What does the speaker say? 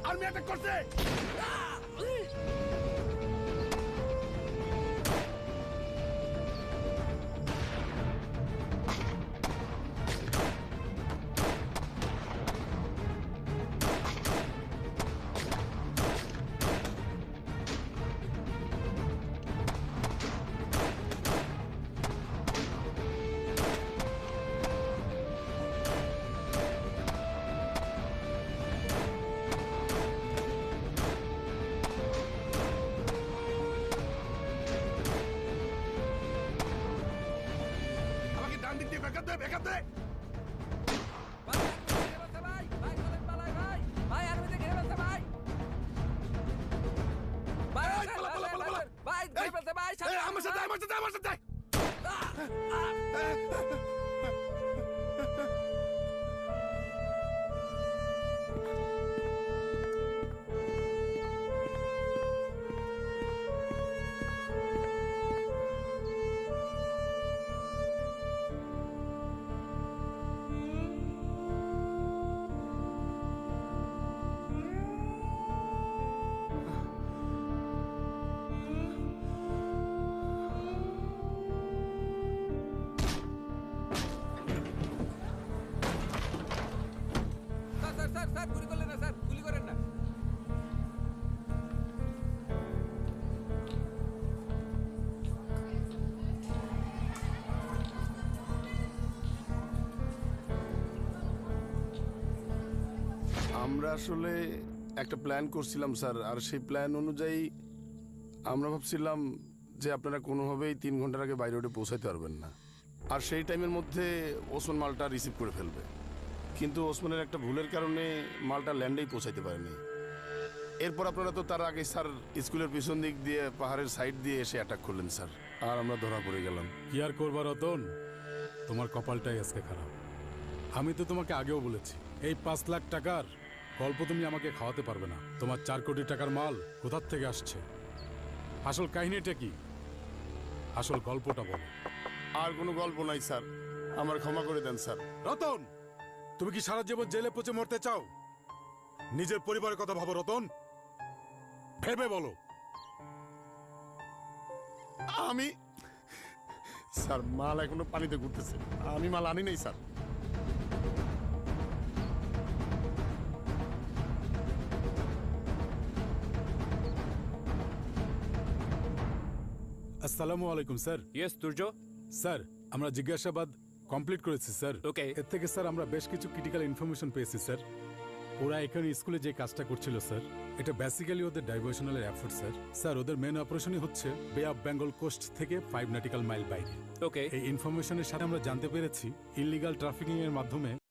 Army attack করছে। আমরা আসলে একটা প্ল্যান করছিলাম স্যার, আর সেই প্ল্যান অনুযায়ী আমরা ভাবছিলাম যে আপনারা কোনোভাবেই 3 ঘন্টার আগে বাই রোডে পৌঁছাতে পারবেন না, আর সেই টাইমের মধ্যে ওসমান মালটা রিসিভ করে ফেলবে। কিন্তু ওসমানের একটা ভুলের কারণে মালটা ল্যান্ডেই পৌঁছাইতে পারেনি। এরপর আপনারা তো তার আগে স্যার স্কুলের পিছন দিক দিয়ে পাহাড়ের সাইড দিয়ে এসে অ্যাটাক করলেন স্যার, আর আমরা ধরা পড়ে গেলাম। কি আর করবার রতন, তোমার কপালটাই আজকে খারাপ। আমি তো তোমাকে আগেও বলেছি, এই 5 লাখ টাকার গল্প তুমি আমাকে খাওয়াতে পারবে না। তোমার 4 কোটি টাকার মাল কোথার থেকে আসছে? আসল কাহিনীটা কি? আসল গল্পটা বলো। আর কোনো গল্প নাই স্যার, আমার ক্ষমা করে দেন স্যার। রতন, তুমি কি সারা জীবন জেলে পচে মরতে চাও? নিজের পরিবারের কথা ভাবো রতন, ভেবে বলো। আমি স্যার মাল এখনো পানিতে ঘুরতেছে, আমি মাল আনি নাই স্যার। আসসালামু আলাইকুম স্যার। ইয়েস তুর্য। স্যার, আমরা জিজ্ঞাসাবাদ কমপ্লিট করেছি স্যার। ওকে। এর থেকে স্যার আমরা বেশ কিছু ক্রিটিক্যাল ইনফরমেশন পেয়েছি স্যার। ওরা এখানে স্কুলে যে কাজটা করছিল স্যার, এটা বেসিক্যালি ওদের ডাইভার্শনালের এফোর্ট স্যার। স্যার, ওদের মেন অপারেশনই হচ্ছে বে অফ বেঙ্গল কোস্ট থেকে 5 নটিক্যাল মাইল বাইরে। ওকে। এই ইনফরমেশনের সাথে আমরা জানতে পেরেছি ইললিগাল ট্রাফিকিং এর মাধ্যমে